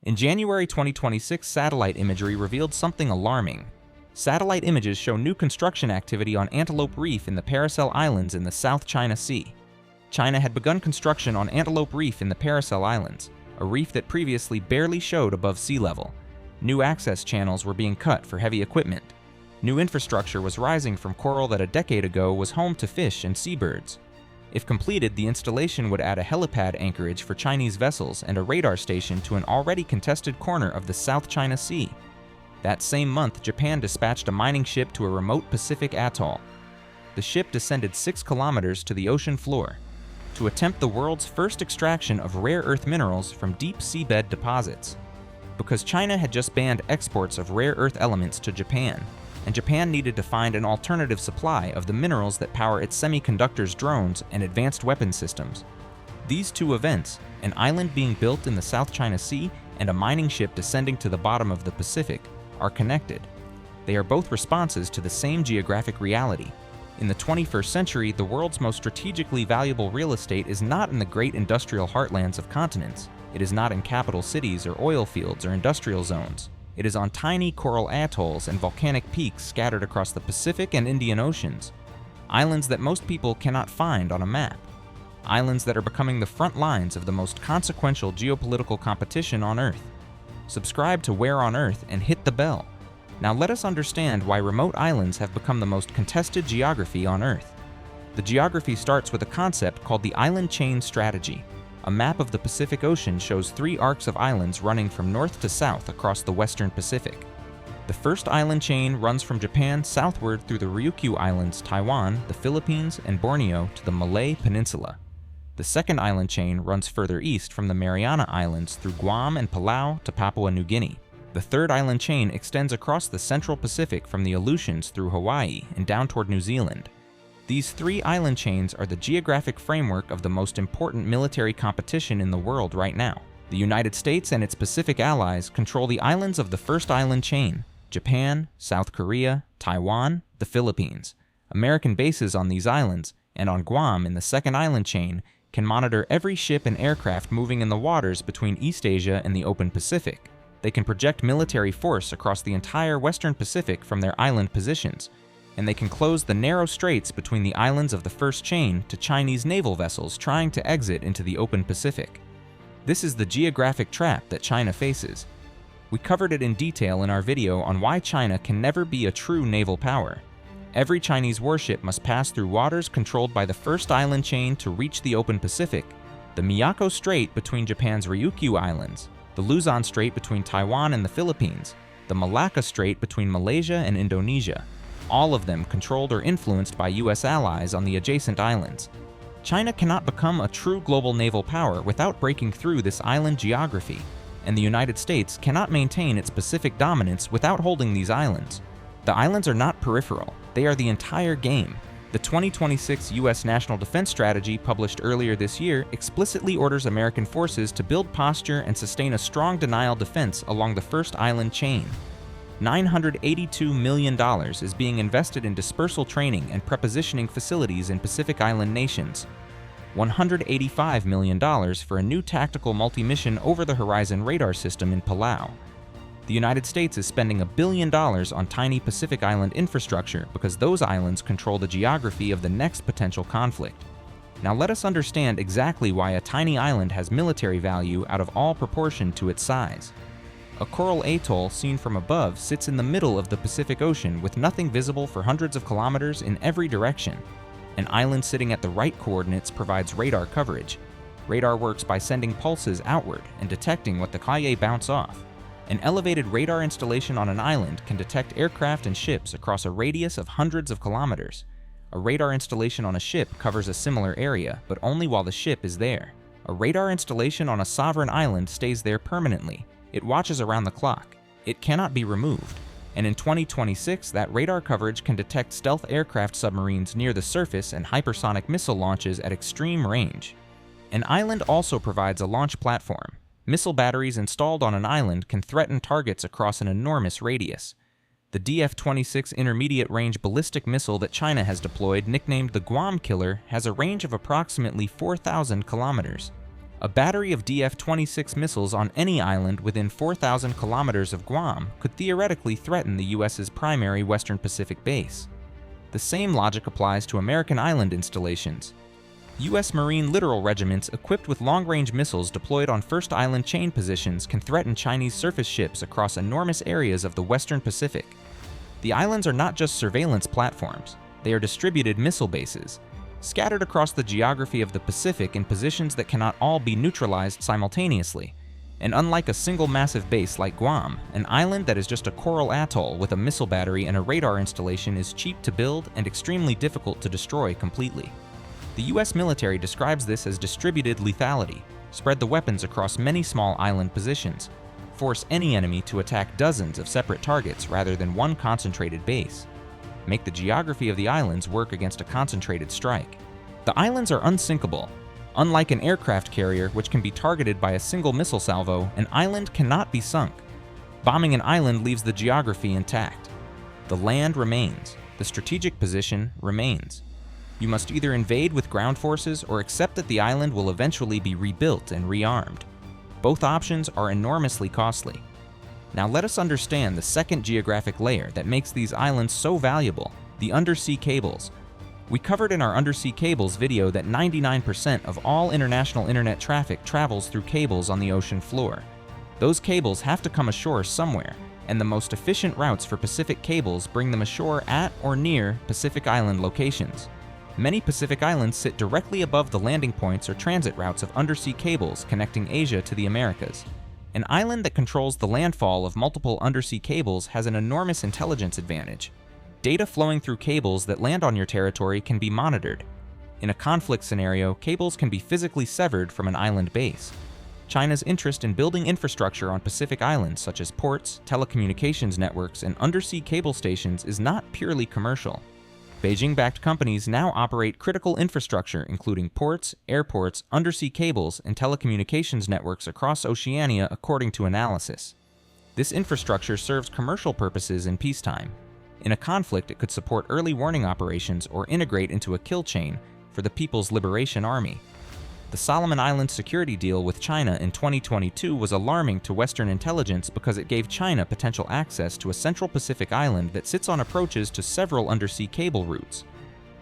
In January 2026, satellite imagery revealed something alarming. Satellite images show new construction activity on Antelope Reef in the Paracel Islands in the South China Sea. China had begun construction on Antelope Reef in the Paracel Islands, a reef that previously barely showed above sea level. New access channels were being cut for heavy equipment. New infrastructure was rising from coral that a decade ago was home to fish and seabirds. If completed, the installation would add a helipad anchorage for Chinese vessels and a radar station to an already contested corner of the South China Sea. That same month, Japan dispatched a mining ship to a remote Pacific atoll. The ship descended 6 kilometers to the ocean floor to attempt the world's first extraction of rare earth minerals from deep seabed deposits. Because China had just banned exports of rare earth elements to Japan, and Japan needed to find an alternative supply of the minerals that power its semiconductors, drones, and advanced weapon systems. These two events, an island being built in the South China Sea and a mining ship descending to the bottom of the Pacific, are connected. They are both responses to the same geographic reality. In the 21st century, the world's most strategically valuable real estate is not in the great industrial heartlands of continents. It is not in capital cities or oil fields or industrial zones. It is on tiny coral atolls and volcanic peaks scattered across the Pacific and Indian Oceans. Islands that most people cannot find on a map. Islands that are becoming the front lines of the most consequential geopolitical competition on Earth. Subscribe to Where on Earth and hit the bell. Now let us understand why remote islands have become the most contested geography on Earth. The geography starts with a concept called the island chain strategy. A map of the Pacific Ocean shows 3 arcs of islands running from north to south across the western Pacific. The first island chain runs from Japan southward through the Ryukyu Islands, Taiwan, the Philippines, and Borneo to the Malay Peninsula. The second island chain runs further east from the Mariana Islands through Guam and Palau to Papua New Guinea. The third island chain extends across the central Pacific from the Aleutians through Hawaii and down toward New Zealand. These 3 island chains are the geographic framework of the most important military competition in the world right now. The United States and its Pacific allies control the islands of the first island chain: Japan, South Korea, Taiwan, the Philippines. American bases on these islands, and on Guam in the second island chain, can monitor every ship and aircraft moving in the waters between East Asia and the open Pacific. They can project military force across the entire western Pacific from their island positions, and they can close the narrow straits between the islands of the first chain to Chinese naval vessels trying to exit into the open Pacific. This is the geographic trap that China faces. We covered it in detail in our video on why China can never be a true naval power. Every Chinese warship must pass through waters controlled by the first island chain to reach the open Pacific: the Miyako Strait between Japan's Ryukyu Islands, the Luzon Strait between Taiwan and the Philippines, the Malacca Strait between Malaysia and Indonesia, all of them controlled or influenced by US allies on the adjacent islands. China cannot become a true global naval power without breaking through this island geography, and the United States cannot maintain its Pacific dominance without holding these islands. The islands are not peripheral, they are the entire game. The 2026 U.S. National Defense Strategy, published earlier this year, explicitly orders American forces to build posture and sustain a strong denial defense along the first island chain. $982 million is being invested in dispersal training and prepositioning facilities in Pacific Island nations. $185 million for a new tactical multi-mission over-the-horizon radar system in Palau. The United States is spending $1 billion on tiny Pacific Island infrastructure because those islands control the geography of the next potential conflict. Now let us understand exactly why a tiny island has military value out of all proportion to its size. A coral atoll seen from above sits in the middle of the Pacific Ocean with nothing visible for hundreds of kilometers in every direction. An island sitting at the right coordinates provides radar coverage. Radar works by sending pulses outward and detecting what the kaye bounce off. An elevated radar installation on an island can detect aircraft and ships across a radius of hundreds of kilometers. A radar installation on a ship covers a similar area, but only while the ship is there. A radar installation on a sovereign island stays there permanently. It watches around the clock. It cannot be removed. And in 2026, that radar coverage can detect stealth aircraft submarines near the surface and hypersonic missile launches at extreme range. An island also provides a launch platform. Missile batteries installed on an island can threaten targets across an enormous radius. The DF-26 intermediate-range ballistic missile that China has deployed, nicknamed the Guam Killer, has a range of approximately 4,000 kilometers. A battery of DF-26 missiles on any island within 4,000 kilometers of Guam could theoretically threaten the US's primary Western Pacific base. The same logic applies to American island installations. U.S. Marine littoral regiments equipped with long-range missiles deployed on first island chain positions can threaten Chinese surface ships across enormous areas of the Western Pacific. The islands are not just surveillance platforms, they are distributed missile bases, scattered across the geography of the Pacific in positions that cannot all be neutralized simultaneously. And unlike a single massive base like Guam, an island that is just a coral atoll with a missile battery and a radar installation is cheap to build and extremely difficult to destroy completely. The US military describes this as distributed lethality. Spread the weapons across many small island positions. Force any enemy to attack dozens of separate targets rather than one concentrated base. Make the geography of the islands work against a concentrated strike. The islands are unsinkable. Unlike an aircraft carrier, which can be targeted by a single missile salvo, an island cannot be sunk. Bombing an island leaves the geography intact. The land remains. The strategic position remains. You must either invade with ground forces or accept that the island will eventually be rebuilt and rearmed. Both options are enormously costly. Now let us understand the second geographic layer that makes these islands so valuable, the undersea cables. We covered in our undersea cables video that 99% of all international internet traffic travels through cables on the ocean floor. Those cables have to come ashore somewhere, and the most efficient routes for Pacific cables bring them ashore at or near Pacific Island locations. Many Pacific islands sit directly above the landing points or transit routes of undersea cables connecting Asia to the Americas. An island that controls the landfall of multiple undersea cables has an enormous intelligence advantage. Data flowing through cables that land on your territory can be monitored. In a conflict scenario, cables can be physically severed from an island base. China's interest in building infrastructure on Pacific islands such as ports, telecommunications networks, and undersea cable stations is not purely commercial. Beijing-backed companies now operate critical infrastructure including ports, airports, undersea cables, and telecommunications networks across Oceania according to analysis. This infrastructure serves commercial purposes in peacetime. In a conflict, it could support early warning operations or integrate into a kill chain for the People's Liberation Army. The Solomon Islands security deal with China in 2022 was alarming to Western intelligence because it gave China potential access to a central Pacific island that sits on approaches to several undersea cable routes.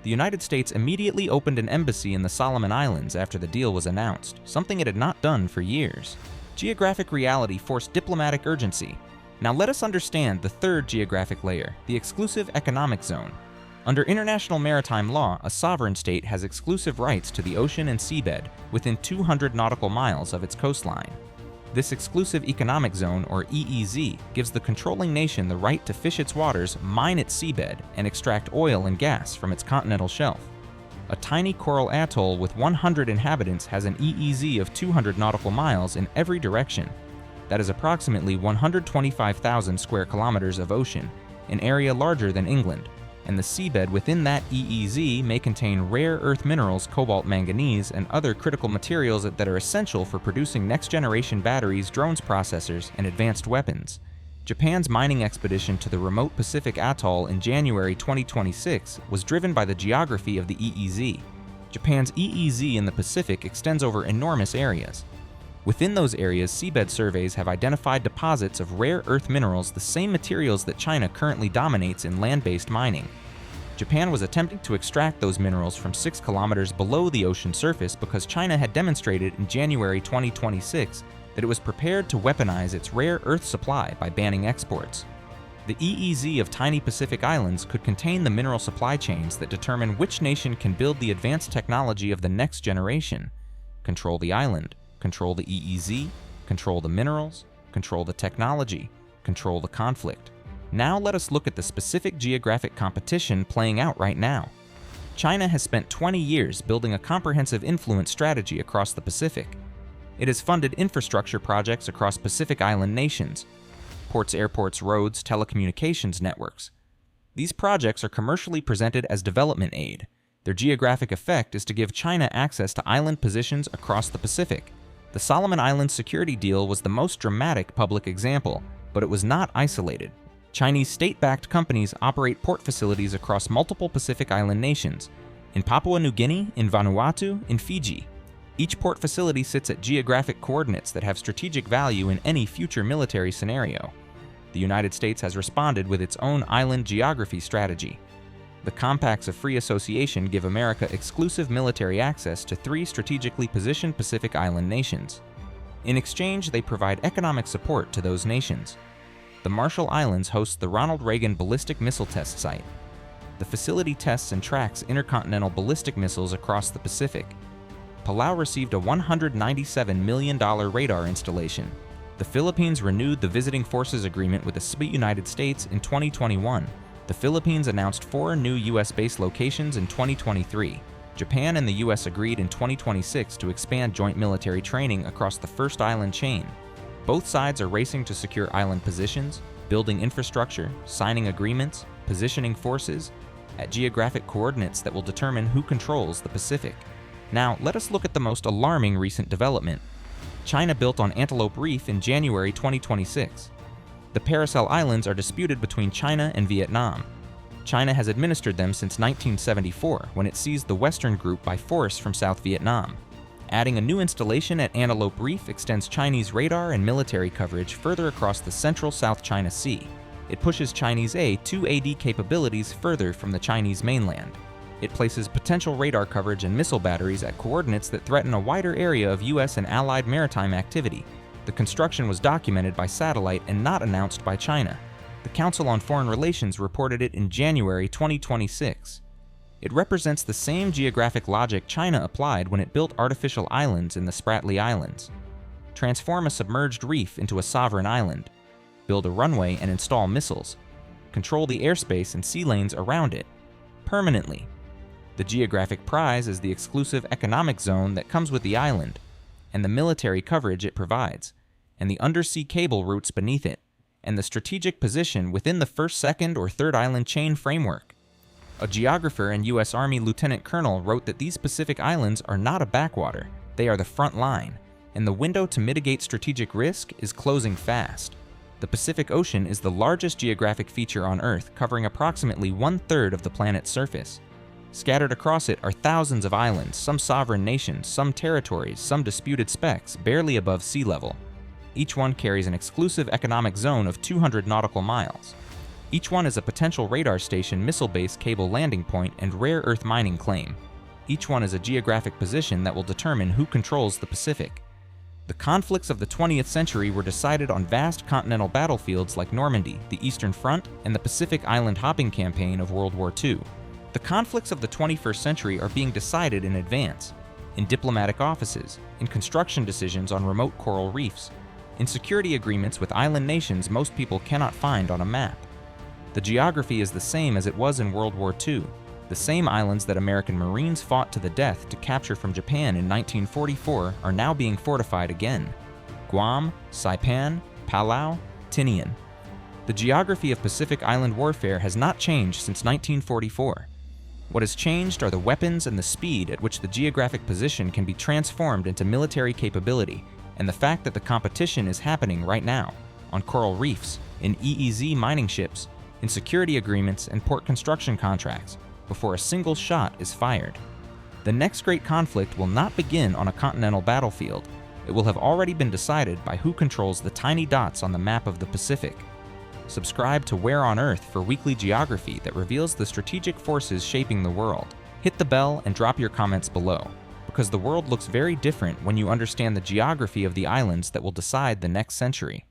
The United States immediately opened an embassy in the Solomon Islands after the deal was announced, something it had not done for years. Geographic reality forced diplomatic urgency. Now let us understand the third geographic layer, the exclusive economic zone. Under international maritime law, a sovereign state has exclusive rights to the ocean and seabed within 200 nautical miles of its coastline. This exclusive economic zone, or EEZ, gives the controlling nation the right to fish its waters, mine its seabed, and extract oil and gas from its continental shelf. A tiny coral atoll with 100 inhabitants has an EEZ of 200 nautical miles in every direction. That is approximately 125,000 square kilometers of ocean, an area larger than England. And the seabed within that EEZ may contain rare earth minerals, cobalt, manganese, and other critical materials that are essential for producing next-generation batteries, drones processors, and advanced weapons. Japan's mining expedition to the remote Pacific atoll in January 2026 was driven by the geography of the EEZ. Japan's EEZ in the Pacific extends over enormous areas. Within those areas, seabed surveys have identified deposits of rare earth minerals, the same materials that China currently dominates in land-based mining. Japan was attempting to extract those minerals from 6 kilometers below the ocean surface because China had demonstrated in January 2026 that it was prepared to weaponize its rare earth supply by banning exports. The EEZ of tiny Pacific islands could contain the mineral supply chains that determine which nation can build the advanced technology of the next generation. Control the island. Control the EEZ, control the minerals, control the technology, control the conflict. Now let us look at the specific geographic competition playing out right now. China has spent 20 years building a comprehensive influence strategy across the Pacific. It has funded infrastructure projects across Pacific Island nations, ports, airports, roads, telecommunications networks. These projects are commercially presented as development aid. Their geographic effect is to give China access to island positions across the Pacific. The Solomon Islands security deal was the most dramatic public example, but it was not isolated. Chinese state-backed companies operate port facilities across multiple Pacific Island nations, in Papua New Guinea, in Vanuatu, in Fiji. Each port facility sits at geographic coordinates that have strategic value in any future military scenario. The United States has responded with its own island geography strategy. The Compacts of Free Association give America exclusive military access to 3 strategically positioned Pacific Island nations. In exchange, they provide economic support to those nations. The Marshall Islands host the Ronald Reagan Ballistic Missile Test Site. The facility tests and tracks intercontinental ballistic missiles across the Pacific. Palau received a $197 million radar installation. The Philippines renewed the Visiting Forces Agreement with the United States in 2021. The Philippines announced 4 new U.S. base locations in 2023. Japan and the U.S. agreed in 2026 to expand joint military training across the first island chain. Both sides are racing to secure island positions, building infrastructure, signing agreements, positioning forces at geographic coordinates that will determine who controls the Pacific. Now, let us look at the most alarming recent development. China built on Antelope Reef in January 2026. The Paracel Islands are disputed between China and Vietnam. China has administered them since 1974, when it seized the Western Group by force from South Vietnam. Adding a new installation at Antelope Reef extends Chinese radar and military coverage further across the central South China Sea. It pushes Chinese A-2AD capabilities further from the Chinese mainland. It places potential radar coverage and missile batteries at coordinates that threaten a wider area of U.S. and allied maritime activity. The construction was documented by satellite and not announced by China. The Council on Foreign Relations reported it in January 2026. It represents the same geographic logic China applied when it built artificial islands in the Spratly Islands. Transform a submerged reef into a sovereign island. Build a runway and install missiles. Control the airspace and sea lanes around it. Permanently. The geographic prize is the exclusive economic zone that comes with the island, and the military coverage it provides, and the undersea cable routes beneath it, and the strategic position within the first, second, or third island chain framework. A geographer and U.S. Army lieutenant colonel wrote that these Pacific Islands are not a backwater, they are the front line, and the window to mitigate strategic risk is closing fast. The Pacific Ocean is the largest geographic feature on Earth, covering approximately 1/3 of the planet's surface. Scattered across it are thousands of islands, some sovereign nations, some territories, some disputed specks, barely above sea level. Each one carries an exclusive economic zone of 200 nautical miles. Each one is a potential radar station, missile base, cable landing point, and rare earth mining claim. Each one is a geographic position that will determine who controls the Pacific. The conflicts of the 20th century were decided on vast continental battlefields like Normandy, the Eastern Front, and the Pacific Island hopping campaign of World War II. The conflicts of the 21st century are being decided in advance, in diplomatic offices, in construction decisions on remote coral reefs, in security agreements with island nations most people cannot find on a map. The geography is the same as it was in World War II. The same islands that American Marines fought to the death to capture from Japan in 1944 are now being fortified again. Guam, Saipan, Palau, Tinian. The geography of Pacific Island warfare has not changed since 1944. What has changed are the weapons and the speed at which the geographic position can be transformed into military capability, and the fact that the competition is happening right now, on coral reefs, in EEZ mining ships, in security agreements and port construction contracts, before a single shot is fired. The next great conflict will not begin on a continental battlefield. It will have already been decided by who controls the tiny dots on the map of the Pacific. Subscribe to Where on Earth for weekly geography that reveals the strategic forces shaping the world. Hit the bell and drop your comments below, because the world looks very different when you understand the geography of the islands that will decide the next century.